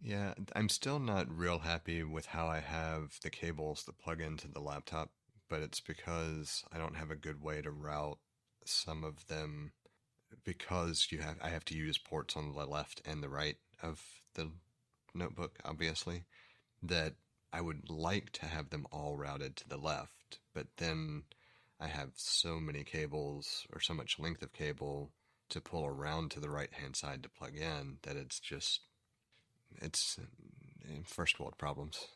Yeah, I'm still not real happy with how I have the cables that plug into the laptop, but it's because I don't have a good way to route some of them because I have to use ports on the left and the right of the notebook, obviously, that I would like to have them all routed to the left, but then I have so many cables or so much length of cable to pull around to the right hand side to plug in that it's first world problems.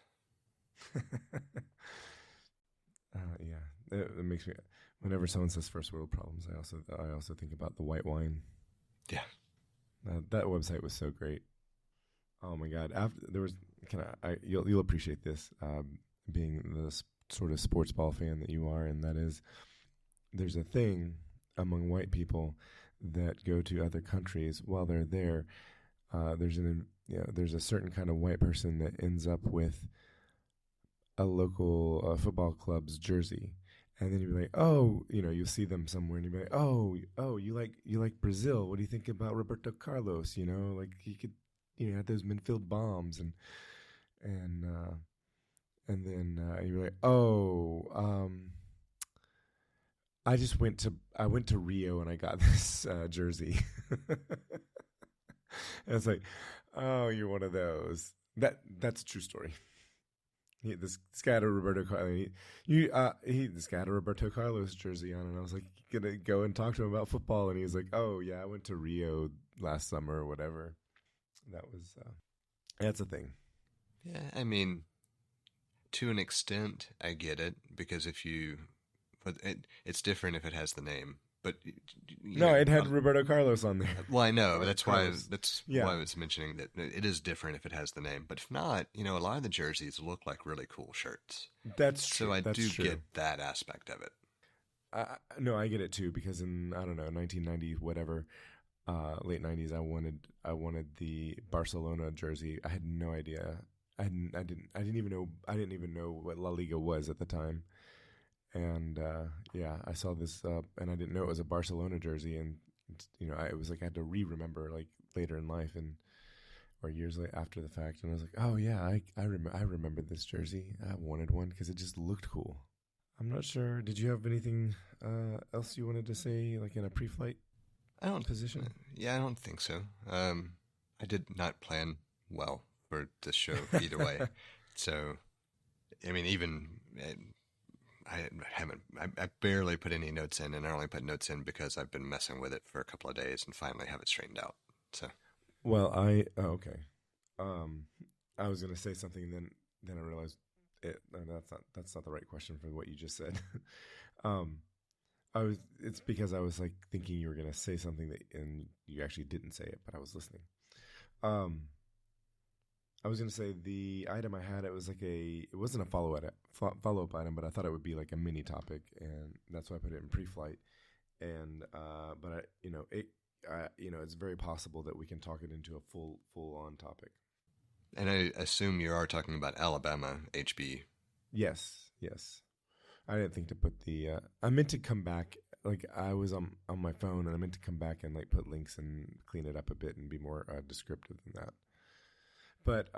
Yeah, it makes me. Whenever someone says first world problems, I also think about the white wine. Yeah. That website was so great. Oh my god! After there was, you'll appreciate this, being the sort of sports ball fan that you are, and that is, there's a thing among white people that go to other countries while they're there. There's a certain kind of white person that ends up with a local football club's jersey, and then you'd be like, oh, you'll see them somewhere, and you'd be like, oh, you like Brazil? What do you think about Roberto Carlos? Like he could, have those midfield bombs, and then you're like, oh, I went to Rio and I got this jersey. And it's like, oh, you're one of those. That's a true story. This guy had a Roberto Carlos. This guy had a Roberto Carlos jersey on, and I was like, gonna go and talk to him about football, and he was like, oh yeah, I went to Rio last summer or whatever. That's a thing. Yeah, I mean, to an extent, I get it because it's different if it has the name. But no, it had Roberto Carlos on there. Well, I know Carlos. that's Yeah. why I was mentioning that it is different if it has the name. But if not, a lot of the jerseys look like really cool shirts. That's true. So I That's do true. get that aspect of it. No, I get it too because in, I don't know, 1990 whatever, late 90s, I wanted the Barcelona jersey. I had no idea. I didn't even know what La Liga was at the time. And yeah, I saw this and I didn't know it was a Barcelona jersey, and it was like I had to remember like later in life or years later after the fact, and I was like, oh yeah, I remember this jersey. I wanted one because it just looked cool. I'm not sure. Did you have anything else you wanted to say, like in a pre-flight I don't position? Yeah, I don't think so. I did not plan well for this show either way. So, I mean, even I barely put any notes in, and I only put notes in because I've been messing with it for a couple of days and finally have it straightened out. So, Well, okay. Um, I was gonna say something, and then I realized that's not the right question for what you just said. um, It's because I was like thinking you were gonna say something and you actually didn't say it, but I was listening. Um, I was gonna say the item I had, it wasn't a follow up item, but I thought it would be like a mini topic, and that's why I put it in pre-flight. And but it's very possible that we can talk it into a full on topic. and I assume you are talking about Alabama HB. Yes. I didn't think to put the. I meant to come back. Like I was on my phone, and I meant to come back and like put links and clean it up a bit and be more descriptive than that. But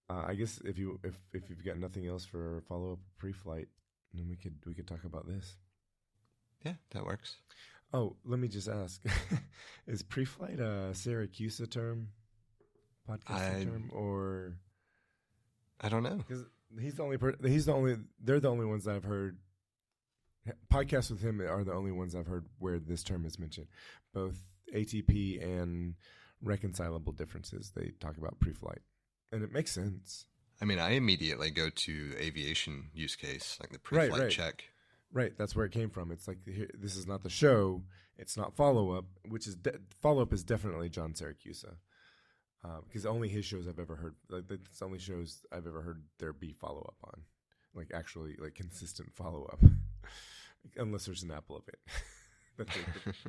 I guess if you've got nothing else for follow up pre-flight, then we could talk about this. Yeah, that works. Oh, let me just ask: is pre-flight a Syracuse term, podcast term, or I don't know? Because they're the only ones that I've heard. Podcasts with him are the only ones I've heard where this term is mentioned. Both ATP and reconcilable differences, they talk about pre-flight, and it makes sense. I mean, I immediately go to aviation use case, like the pre-flight check. Right, that's where it came from. It's like this is not the show. It's not follow-up, which is follow-up is definitely John Syracuse. Because only his shows I've ever heard. Like it's only shows I've ever heard there be follow up on, like actually like consistent follow up, unless there's an apple of it that they're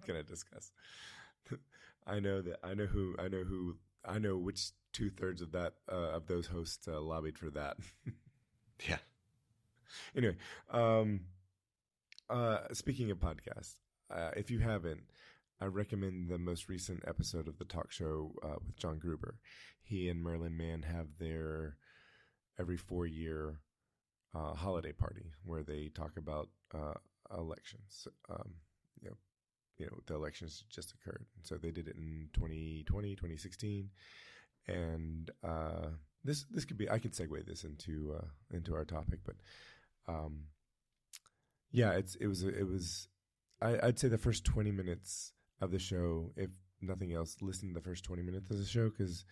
gonna discuss. I know which 2/3 of that of those hosts lobbied for that. Yeah. Anyway, speaking of podcasts, if you haven't, I recommend the most recent episode of the talk show with John Gruber. He and Marilyn Mann have their every 4-year holiday party where they talk about elections. You know, the elections just occurred. So they did it in 2020, 2016. And this could be, I could segue this into our topic, but yeah, I'd say the first 20 minutes of the show, if nothing else, listen to the first 20 minutes of the show because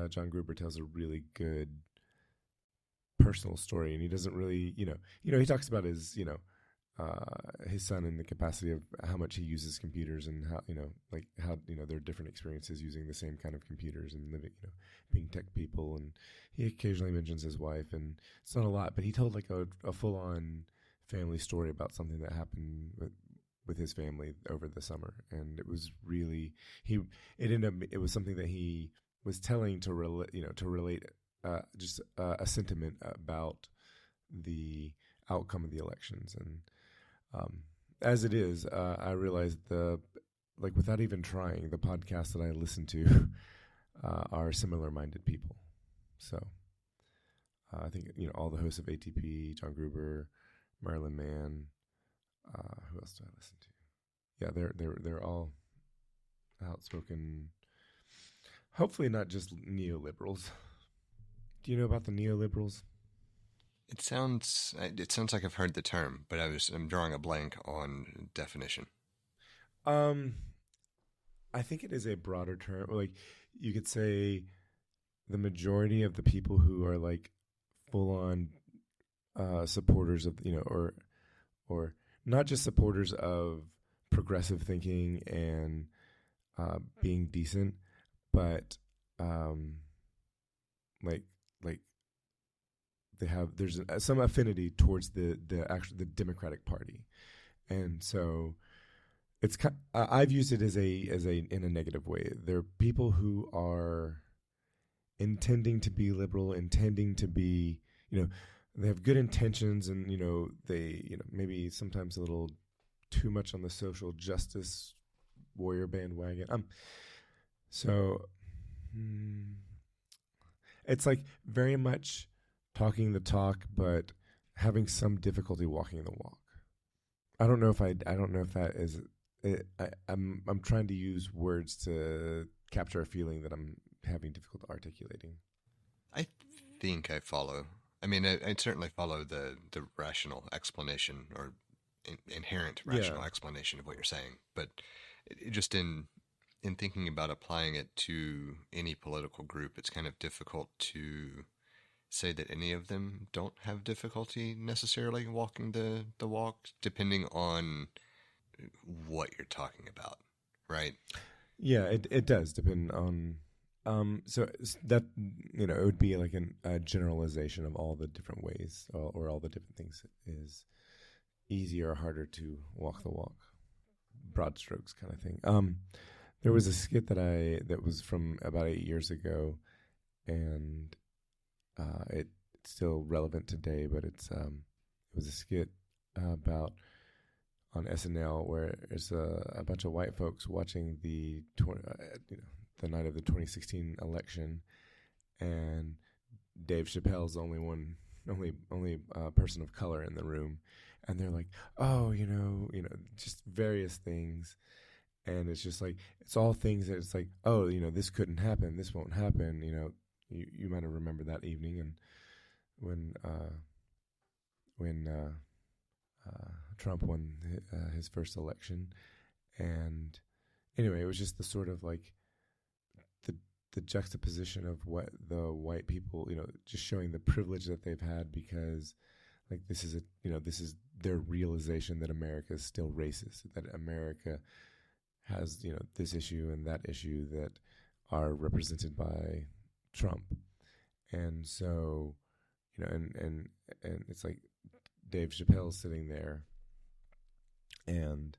John Gruber tells a really good personal story, and he doesn't really, he talks about his son in the capacity of how much he uses computers and how, there are different experiences using the same kind of computers and living, being tech people. And he occasionally mentions his wife, and it's not a lot, but he told like a full on family story about something that happened with his family over the summer. And it was really, it was something that he was telling to relate just a sentiment about the outcome of the elections. And as it is, I realized without even trying, the podcasts that I listen to are similar-minded people. So I think all the hosts of ATP, John Gruber, Marilyn Mann. Who else do I listen to? Yeah, they're all outspoken. Hopefully, not just neoliberals. Do you know about the neoliberals? It sounds like I've heard the term, but I'm drawing a blank on definition. I think it is a broader term. Like you could say, the majority of the people who are like full on supporters of or not just supporters of progressive thinking and being decent, but there's some affinity towards the Democratic Party, and so it's I've used it as a in a negative way. There are people who are intending to be liberal, intending to be they have good intentions, and they maybe sometimes a little too much on the social justice warrior bandwagon. It's like very much talking the talk, but having some difficulty walking the walk. I don't know if that is it. I'm trying to use words to capture a feeling that I'm having difficulty articulating. I think I follow. I mean, I certainly follow the rational explanation or inherent rational explanation of what you're saying, but just in thinking about applying it to any political group, it's kind of difficult to say that any of them don't have difficulty necessarily walking the walk, depending on what you're talking about, right? Yeah, it does depend on. So that it would be like a generalization of all the different ways or all the different things is easier or harder to walk the walk, broad strokes kind of thing. There was a skit that was from about 8 years ago, and it's still relevant today. But it was a skit about on SNL where there's a bunch of white folks watching the night of the 2016 election, and Dave Chappelle's the only person of color in the room, and they're like, oh, just various things, and it's just like it's all things that it's like, oh, this couldn't happen, this won't happen, you might have remembered that evening, and when Trump won his first election, and anyway, it was just the sort of like the juxtaposition of what the white people, just showing the privilege that they've had because like this is their realization that America is still racist, that America has, this issue and that issue that are represented by Trump. And so, and it's like Dave Chappelle's sitting there and,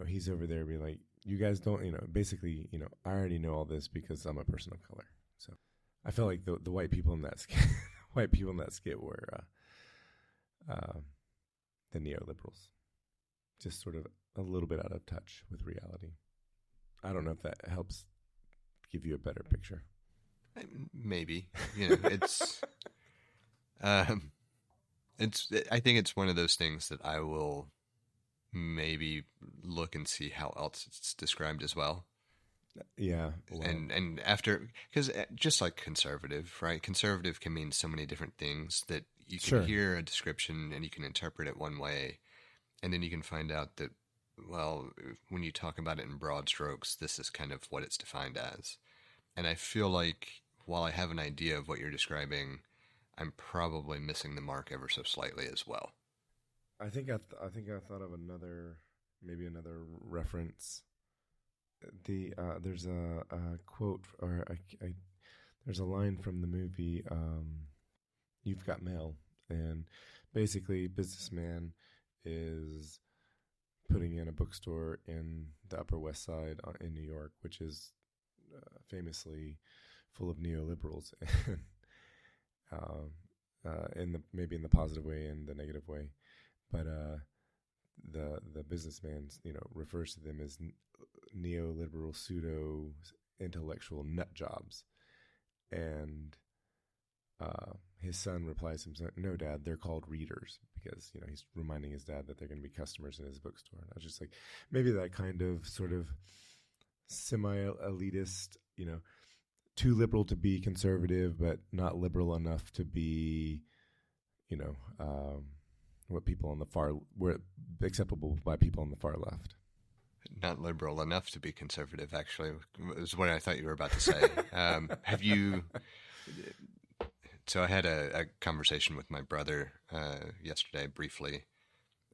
he's over there being like, you guys don't, basically, I already know all this because I'm a person of color. So I felt like the white people in that skit, were the neoliberals, just sort of a little bit out of touch with reality. I don't know if that helps give you a better picture. Maybe, it's I think it's one of those things that I will maybe look and see how else it's described as well. Yeah. Well, And after, because just like conservative, right? Conservative can mean so many different things that you can sure. hear a description and you can interpret it one way, and then you can find out that, well, when you talk about it in broad strokes, this is kind of what it's defined as. And I feel like while I have an idea of what you're describing, I'm probably missing the mark ever so slightly as well. I think I thought of maybe another reference. There's a quote or there's a line from the movie You've Got Mail, and basically businessman is putting in a bookstore in the Upper West Side in New York, which is famously full of neoliberals, maybe in the positive way and the negative way, but the businessman refers to them as neoliberal pseudo intellectual nut jobs, and his son replies to him, "No, Dad, they're called readers," because he's reminding his dad that they're going to be customers in his bookstore. And I was just like, maybe that kind of sort of semi-elitist, too liberal to be conservative, but not liberal enough to be, what people on the far were acceptable by people on the far left. Not liberal enough to be conservative, actually, is what I thought you were about to say. Have you? So I had a conversation with my brother yesterday briefly,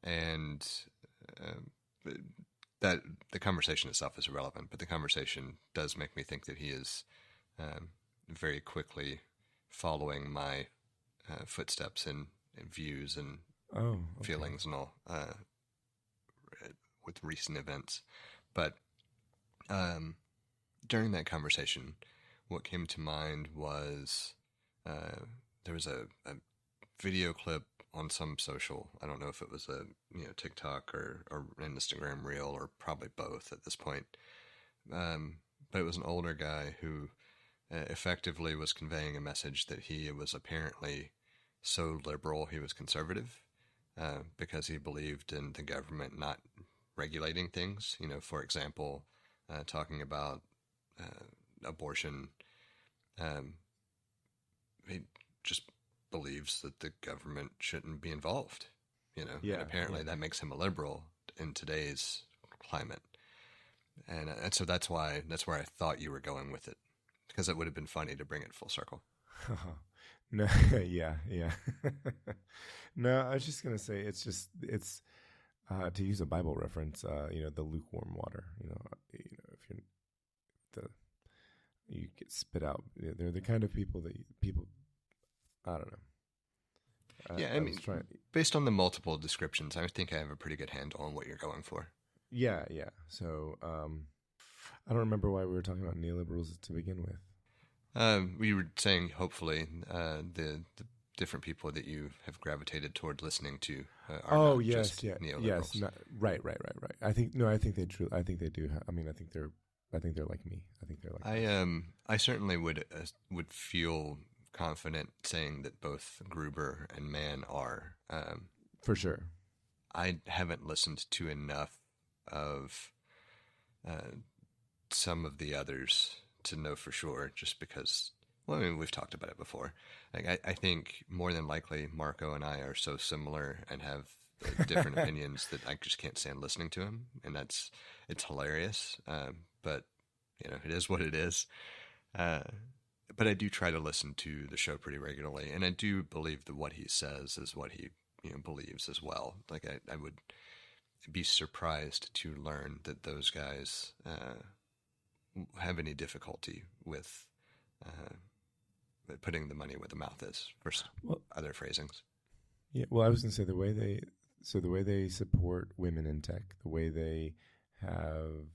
and that the conversation itself is irrelevant, but the conversation does make me think that he is very quickly following my footsteps and views and feelings and all with recent events. But during that conversation, what came to mind was there was a video clip on some social. I don't know if it was a TikTok or an Instagram reel or probably both at this point. But it was an older guy who effectively was conveying a message that he was apparently so liberal he was conservative because he believed in the government not regulating things. For example, talking about abortion. He just believes that the government shouldn't be involved, Yeah, and apparently that makes him a liberal in today's climate. And so that's where I thought you were going with it, because it would have been funny to bring it full circle. No, yeah. No, I was just gonna say it's to use a Bible reference. The lukewarm water. If you get spit out. They're the kind of people that people. I don't know. Yeah, I mean, based on the multiple descriptions, I think I have a pretty good handle on what you're going for. Yeah. So I don't remember why we were talking about neoliberals to begin with. We were saying hopefully the different people that you have gravitated toward listening to are not just neoliberals. Yes, right. I think they do. I think they're like me. I think they're like I certainly would feel confident saying that both Gruber and Mann are. For sure. I haven't listened to enough of some of the others to know for sure, just because, well, I mean, we've talked about it before. Like, I think more than likely Marco and I are so similar and have different opinions that I just can't stand listening to him, and it's hilarious. But it is what it is. But I do try to listen to the show pretty regularly, and I do believe that what he says is what he believes as well. Like I would be surprised to learn that those guys have any difficulty with putting the money where the mouth is, for other phrasings. Yeah, well, I was going to say the way they support women in tech, the way they have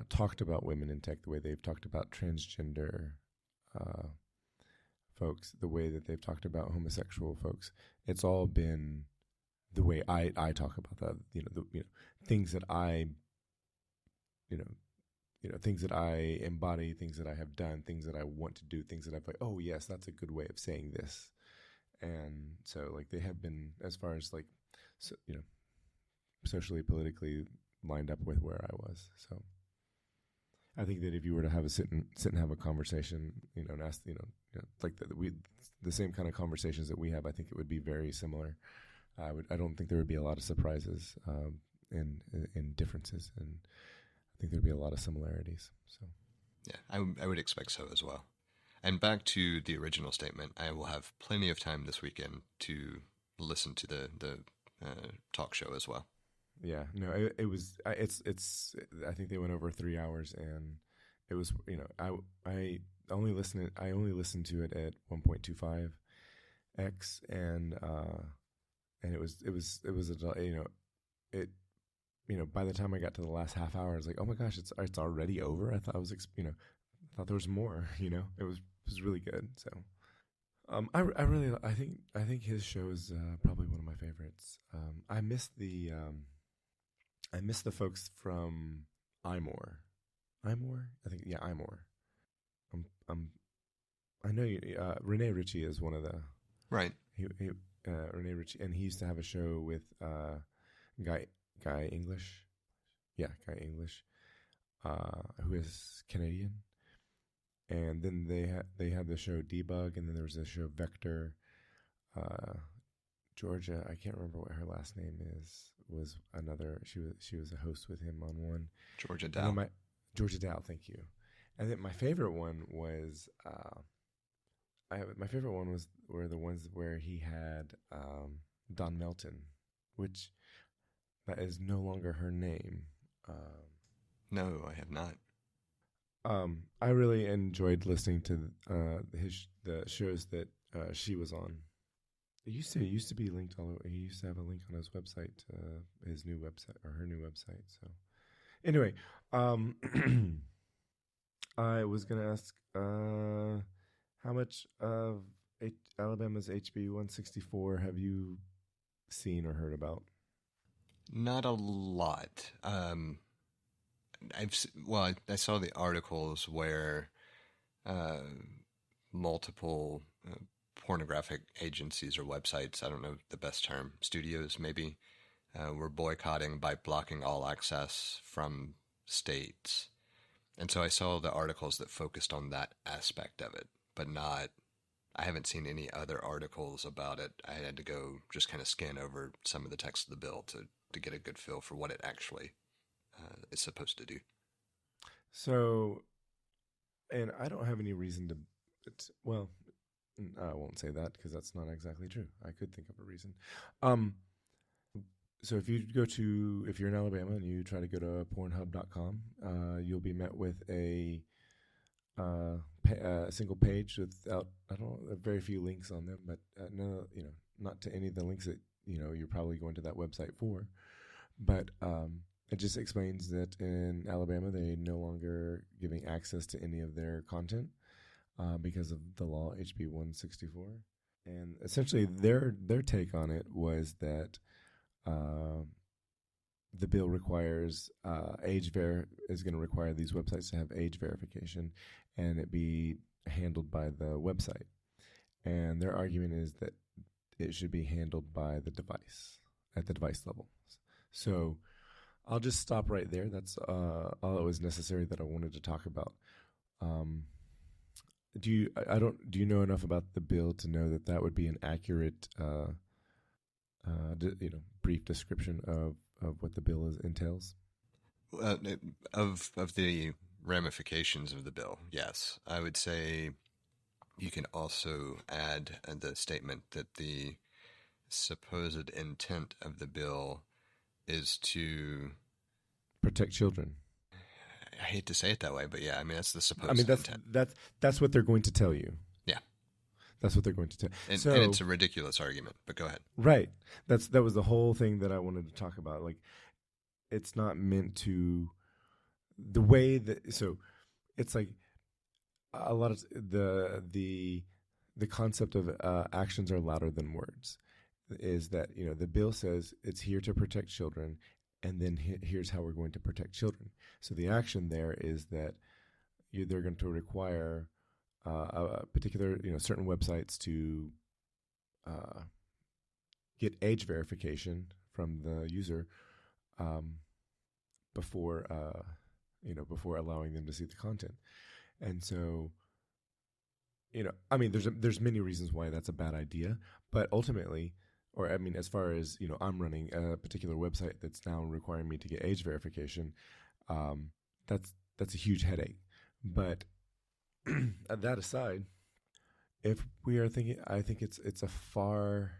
talked about women in tech, the way they've talked about transgender folks, the way that they've talked about homosexual folks, it's all been the way I talk about that, things that I, you know, things that I embody, things that I have done, things that I want to do, things that I've like, oh yes, that's a good way of saying this. And so like they have been, as far as like, so, socially, politically lined up with where I was. So I think that if you were to have a sit and have a conversation, and ask, like the same kind of conversations that we have, I think it would be very similar. I don't think there would be a lot of surprises and differences, and I think there'd be a lot of similarities. So, yeah, I would expect so as well. And back to the original statement, I will have plenty of time this weekend to listen to the talk show as well. Yeah, no, it was. It's. I think they went over 3 hours, and it was. I only listened. I only listened to it at 1.25x, and it was it. By the time I got to the last half hour, I was like, oh my gosh, it's already over. I thought I thought there was more. It was really good. So, I think his show is probably one of my favorites. I miss the folks from iMore. iMore, I think, yeah, iMore. I know you. Rene Ritchie is one of the right. Rene Ritchie, and he used to have a show with Guy English, Guy English, who is Canadian. And then they had the show Debug, and then there was the show Vector. Georgia, I can't remember what her last name is. Was another. She was a host with him on one. Georgia Dow. Georgia Dow, thank you. And then my favorite one was. My favorite one were the ones where he had Don Melton, which that is no longer her name. No, I have not. I really enjoyed listening to the shows that she was on. It used to be linked all over. He used to have a link on his website, his new website or her new website. So, anyway, I was gonna ask, how much of Alabama's HB 164 have you seen or heard about? Not a lot. I saw the articles where multiple pornographic agencies or websites, I don't know the best term, studios maybe, were boycotting by blocking all access from states. And so I saw the articles that focused on that aspect of it, but I haven't seen any other articles about it. I had to go just kind of scan over some of the text of the bill to get a good feel for what it actually is supposed to do. So, and I don't have any reason to, well, I won't say that because that's not exactly true. I could think of a reason. So if you're in Alabama and you try to go to Pornhub.com, you'll be met with a single page without, very few links on them, but no, not to any of the links that you're probably going to that website for. But it just explains that in Alabama they no longer giving access to any of their content because of the law HB 164. And essentially their take on it was that the bill requires is going to require these websites to have age verification, and it be handled by the website. And their argument is that it should be handled by the device at the device level. So I'll just stop right there. That's all that was necessary that I wanted to talk about. Do you know enough about the bill to know that would be an accurate brief description of what the bill entails? Of the ramifications of the bill, yes. I would say you can also add the statement that the supposed intent of the bill is to protect children. I hate to say it that way, but yeah, I mean, that's the supposed intent. That's what they're going to tell you. Yeah. That's what they're going to tell. And it's a ridiculous argument, but go ahead. Right. That was the whole thing that I wanted to talk about. Like, it's not meant to the way that, so it's like a lot of the concept of actions are louder than words. is that, the bill says it's here to protect children, and then here's how we're going to protect children. So the action there is that they're going to require a particular, certain websites to get age verification from the user um, before before allowing them to see the content. And so, I mean, there's many reasons why that's a bad idea, but ultimately, or I mean, as far as I'm running a particular website that's now requiring me to get age verification. That's a huge headache. But that aside, if we are thinking, I think it's a far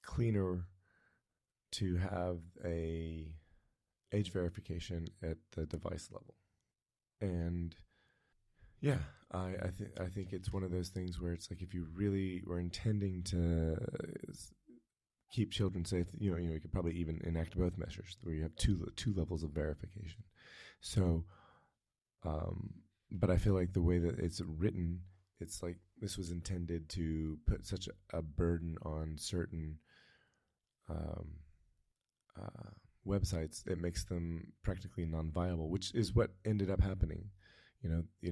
cleaner to have a age verification at the device level. And yeah, I think it's one of those things where it's like, if you really were intending to keep children safe, you could probably even enact both measures where you have two levels of verification. So, but I feel like the way that it's written, it's like this was intended to put such a burden on certain websites, it makes them practically non-viable, which is what ended up happening.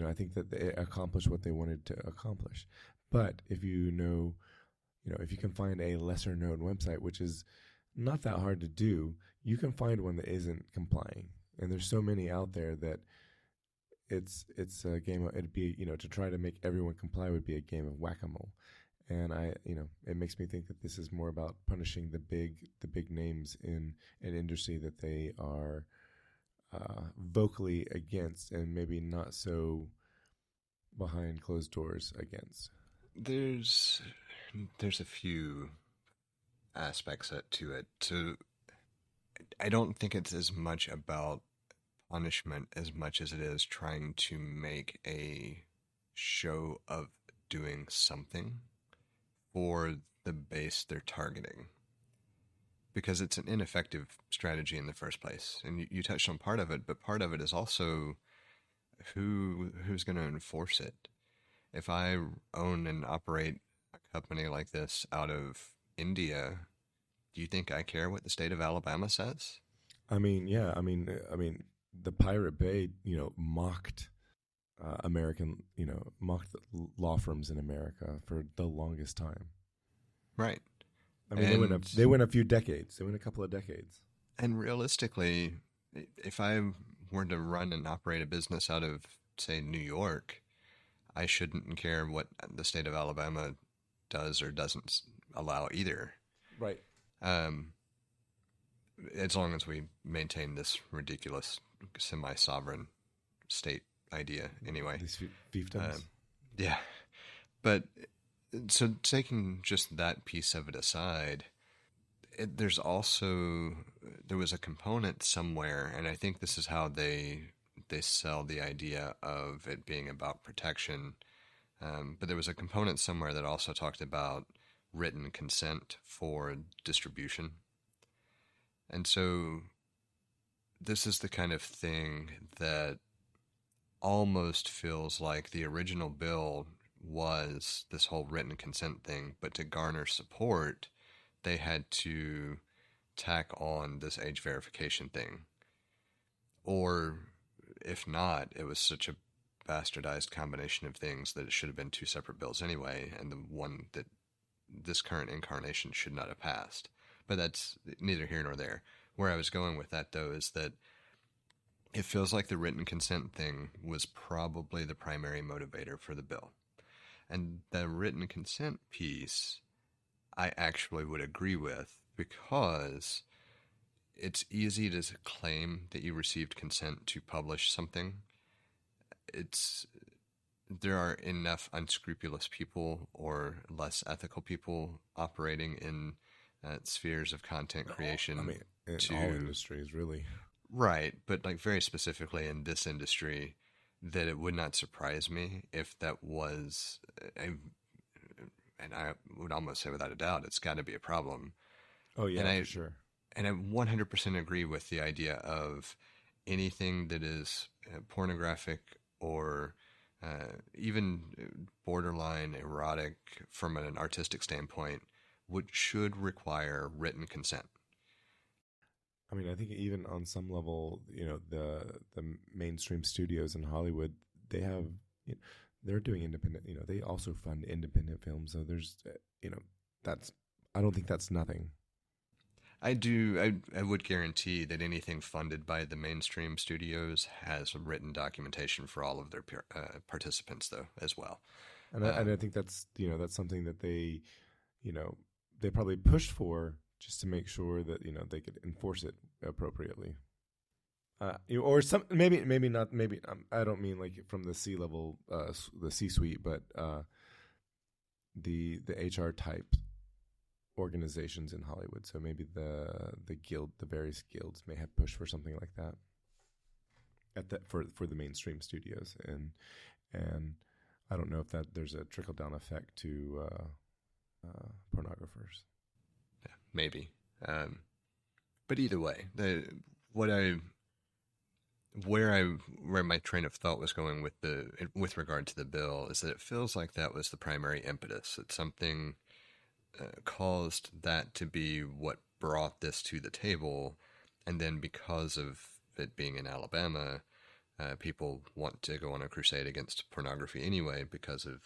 I think that they accomplished what they wanted to accomplish. But if if you can find a lesser known website, which is not that hard to do, you can find one that isn't complying. And there's so many out there that it's a game of, it'd be, to try to make everyone comply would be a game of whack-a-mole. And it makes me think that this is more about punishing the big names in an industry that they are vocally against, and maybe not so behind closed doors against. There's a few aspects to it. So I don't think it's as much about punishment as much as it is trying to make a show of doing something for the base they're targeting, because it's an ineffective strategy in the first place. And you touched on part of it, but part of it is also who's going to enforce it. If I own and operate a company like this out of India, do you think I care what the state of Alabama says? I mean, yeah. I mean, the Pirate Bay, mocked mocked law firms in America for the longest time. Right. I mean, they went a few decades. They went a couple of decades. And realistically, if I were to run and operate a business out of, say, New York, I shouldn't care what the state of Alabama does or doesn't allow either. Right. As long as we maintain this ridiculous semi-sovereign state idea, anyway. These fiefdoms. Yeah. But so taking just that piece of it aside, there was a component somewhere, and I think this is how they sell the idea of it being about protection. But there was a component somewhere that also talked about written consent for distribution. And so this is the kind of thing that almost feels like the original bill was this whole written consent thing, but to garner support, they had to tack on this age verification thing. Or if not, it was such a bastardized combination of things that it should have been two separate bills anyway, and the one that this current incarnation should not have passed. But that's neither here nor there. Where I was going with that, though, is that it feels like the written consent thing was probably the primary motivator for the bill. And the written consent piece, I actually would agree with, because it's easy to claim that you received consent to publish something. There are enough unscrupulous people or less ethical people operating in spheres of content creation. I mean, in all industries, really. Right, but like very specifically in this industry, that it would not surprise me if that was, and I would almost say without a doubt, it's got to be a problem. Oh yeah, for sure. And I 100% agree with the idea of anything that is pornographic or even borderline erotic from an artistic standpoint should require written consent. I mean, I think even on some level, the mainstream studios in Hollywood, they have, they're doing independent. They also fund independent films. So there's, that's. I don't think that's nothing. I would guarantee that anything funded by the mainstream studios has written documentation for all of their participants, though, as well. And I think that's that's something that they probably pushed for just to make sure that they could enforce it appropriately. Or some maybe not I don't mean like from the C level, the C suite, but the HR type organizations in Hollywood. So maybe the guild, the various guilds may have pushed for something like that for the mainstream studios, and I don't know if that there's a trickle down effect to pornographers. Yeah, maybe, but either way, where my train of thought was going with regard to the bill is that it feels like that was the primary impetus. That something caused that to be what brought this to the table, and then because of it being in Alabama, people want to go on a crusade against pornography anyway because of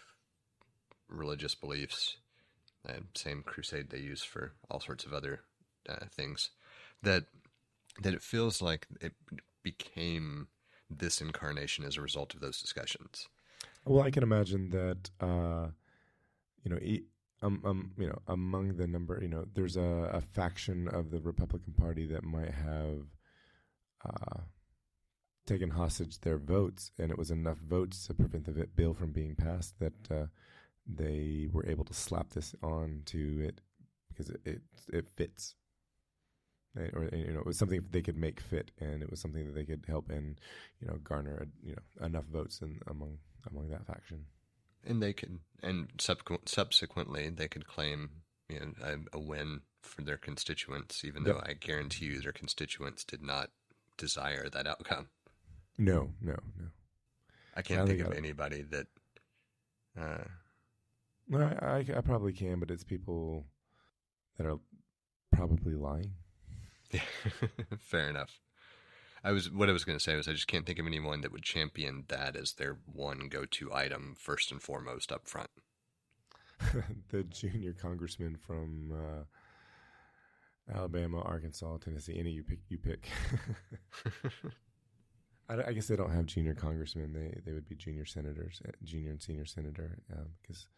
religious beliefs. Same crusade they use for all sorts of other things. That it feels like it became this incarnation as a result of those discussions. Well, I can imagine that among the number, there's a faction of the Republican Party that might have taken hostage their votes, and it was enough votes to prevent the bill from being passed that they were able to slap this on to it because it fits. Or it was something they could make fit, and it was something that they could help and garner enough votes among that faction. And they could, and subsequently, they could claim a win for their constituents, even though I guarantee you their constituents did not desire that outcome. No. I can't think of anybody that. No, I probably can, but it's people that are probably lying. Yeah, fair enough. What I was going to say was I just can't think of anyone that would champion that as their one go-to item first and foremost up front. The junior congressman from Alabama, Arkansas, Tennessee, any you pick. I guess they don't have junior congressmen. They would be junior senators, junior and senior senator, because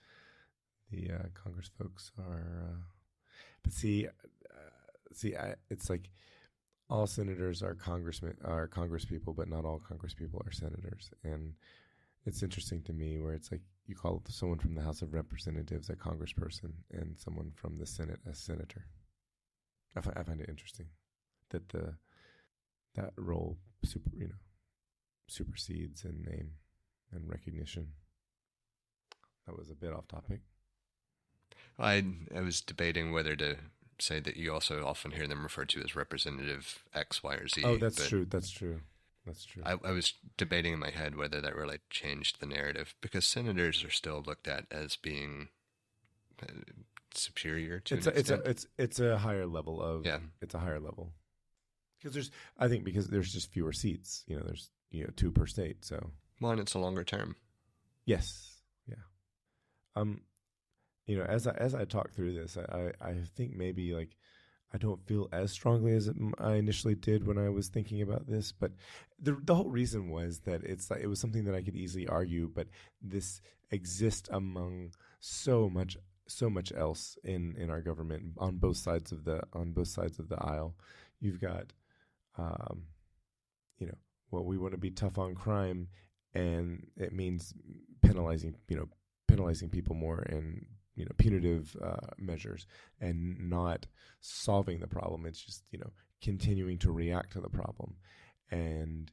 the Congress folks are. But it's like all senators are Congress people, but not all Congress people are senators. And it's interesting to me where it's like you call someone from the House of Representatives a congressperson and someone from the Senate a senator. I find it interesting that that role supersedes in name and recognition. That was a bit off topic. I was debating whether to say that you also often hear them referred to as Representative X, Y, or Z. Oh, that's true. I was debating in my head whether that really changed the narrative, because senators are still looked at as being superior to an extent. It's a higher level of It's a higher level because there's just fewer seats. There's 2 per state. So well, and it's a longer term. Yes. Yeah. As I talk through this, I think maybe like I don't feel as strongly as I initially did when I was thinking about this. But the whole reason was that it was something that I could easily argue, but this exists among so much else in our government on both sides of the aisle. You've got, we want to be tough on crime, and it means penalizing people more and punitive measures, and not solving the problem. It's just continuing to react to the problem, and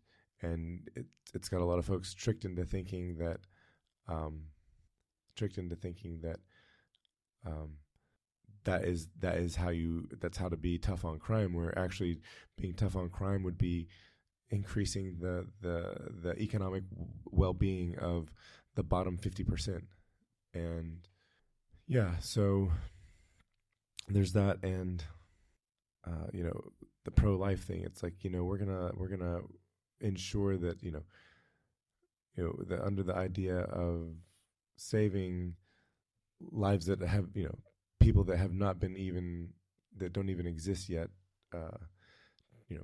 it's got a lot of folks tricked into thinking that that's how to be tough on crime, where actually being tough on crime would be increasing the economic well-being of the bottom 50%. And yeah, so there's that, and the pro-life thing. It's like, we're gonna ensure that that under the idea of saving lives that have people that have not been even that don't even exist yet,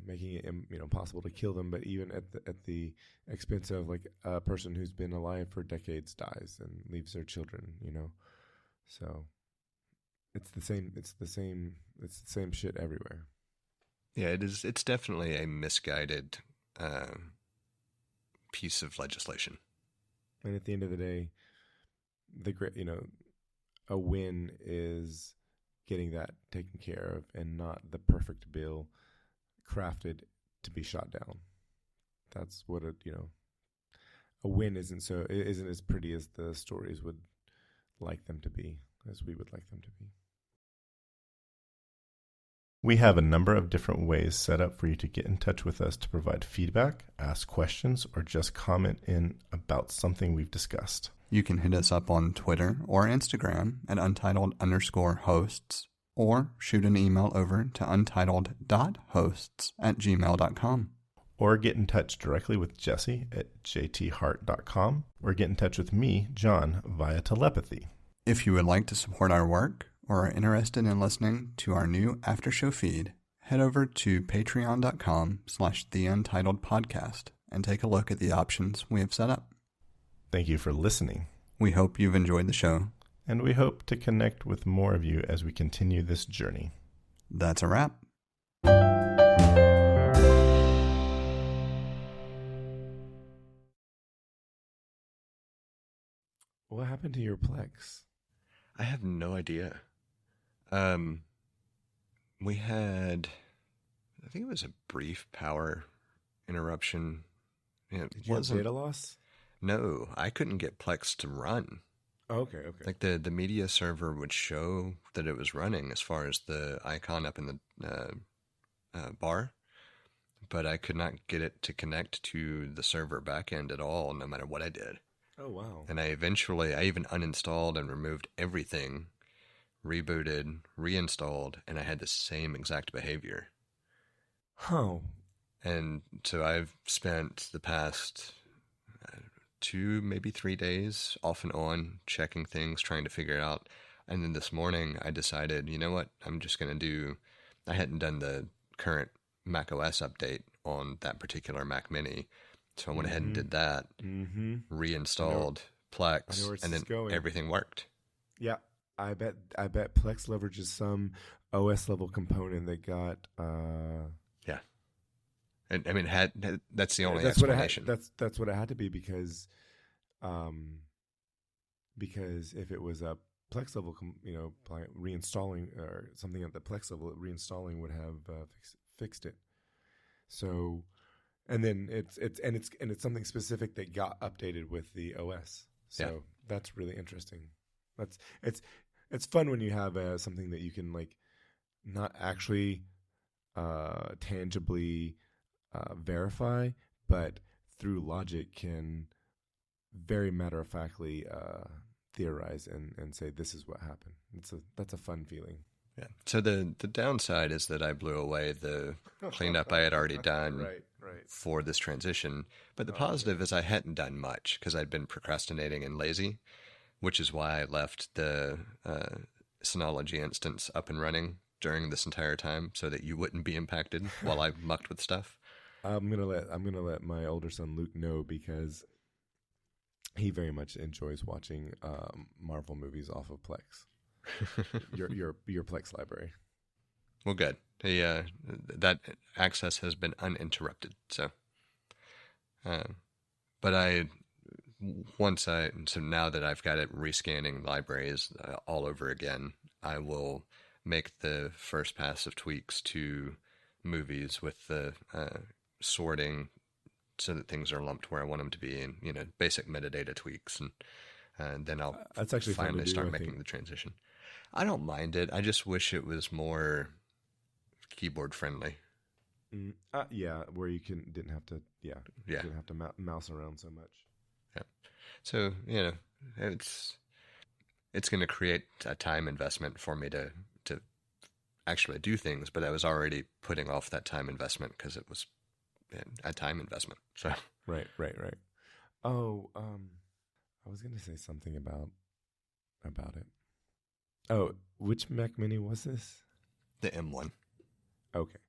making it impossible to kill them, but even at the expense of like a person who's been alive for decades dies and leaves their children. So it's the same shit everywhere. Yeah, it is. It's definitely a misguided piece of legislation. And at the end of the day, a win is getting that taken care of, and not the perfect bill crafted to be shot down. That's what a win isn't as pretty as the stories would like them to be, as we would like them to be. We have a number of different ways set up for you to get in touch with us to provide feedback, ask questions, or just comment in about something we've discussed. You can hit us up on Twitter or Instagram at untitled_hosts, or shoot an email over to untitled.hosts@gmail.com. Or get in touch directly with Jesse at jthart.com, or get in touch with me, John, via telepathy. If you would like to support our work or are interested in listening to our new after show feed, head over to patreon.com/theUntitledPodcast and take a look at the options we have set up. Thank you for listening. We hope you've enjoyed the show. And we hope to connect with more of you as we continue this journey. That's a wrap. What happened to your Plex? I have no idea. We had, I think it was a brief power interruption. Did you have data loss? No, I couldn't get Plex to run. Okay. Like the media server would show that it was running as far as the icon up in the bar, but I could not get it to connect to the server backend at all, no matter what I did. Oh, wow. And I even uninstalled and removed everything, rebooted, reinstalled, and I had the same exact behavior. Oh. And so I've spent the past 2, maybe 3 days off and on checking things, trying to figure it out. And then this morning I decided, you know what, I'm just going to do, I hadn't done the current Mac OS update on that particular Mac Mini. So I went ahead and did that, reinstalled Plex, and then everything worked. Yeah, I bet Plex leverages some OS level component that got. Yeah, and I mean, that's the only explanation. That's what it had to be, because if it was a Plex level, reinstalling or something at the Plex level, reinstalling would have fixed it. So. And then it's something specific that got updated with the OS. So That's really interesting. It's fun when you have something that you can not actually tangibly verify, but through logic can very matter-of-factly theorize and say this is what happened. That's a fun feeling. Yeah. So the downside is that I blew away the cleanup I had already done right. for this transition. But the positive is I hadn't done much because I'd been procrastinating and lazy, which is why I left the Synology instance up and running during this entire time so that you wouldn't be impacted while I mucked with stuff. I'm gonna let my older son Luke know, because he very much enjoys watching Marvel movies off of Plex. your Plex library. Well, good. That access has been uninterrupted. So, but so now that I've got it rescanning libraries all over again, I will make the first pass of tweaks to movies with the sorting so that things are lumped where I want them to be, and basic metadata tweaks, and then I'll that's actually finally start making the transition. I don't mind it. I just wish it was more keyboard friendly. Yeah, where you didn't have to mouse around so much. Yeah. So, it's going to create a time investment for me to actually do things, but I was already putting off that time investment because it was a time investment. So Right. Oh, I was gonna say something about it. Oh, which Mac Mini was this? the M1. Okay,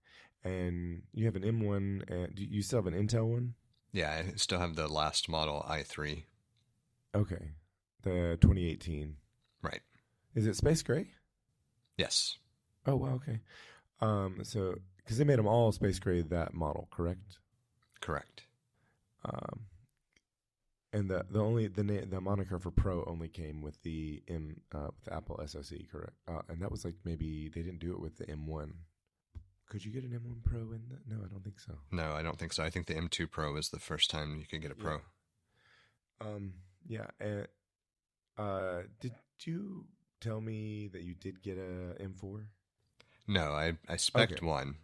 and you have an M1, and do you still have an Intel one? Yeah, I still have the last model i3. Okay, the 2018. Right. Is it space gray? Yes. Oh, wow. Okay. So because they made them all space gray, that model, correct? Correct. And the moniker for Pro only came with the with the Apple SoC, correct? And that was like maybe they didn't do it with the M1. Could you get an M1 Pro in that? No, I don't think so. No, I don't think so. I think the M2 Pro is the first time you could get a Pro. Yeah. And did you tell me that you did get a M4? No, I spec'd Okay. one,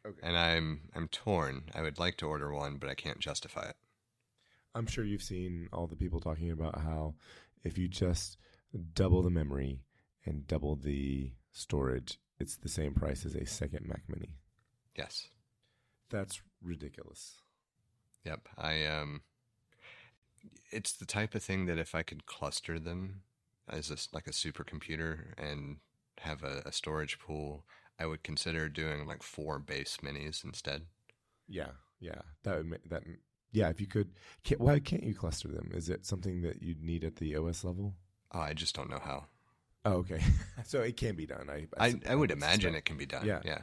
Okay. and I'm torn. I would like to order one, but I can't justify it. I'm sure you've seen all the people talking about how if you just double the memory and double the storage, it's the same price as a second Mac Mini. Yes. That's ridiculous. Yep. It's the type of thing that if I could cluster them as like a supercomputer and have a storage pool, I would consider doing like 4 base minis instead. Yeah. Yeah, if you could, why can't you cluster them? Is it something that you'd need at the OS level? Oh, I just don't know how. Oh, okay. So it can be done. I would imagine it can be done. Yeah. Yeah.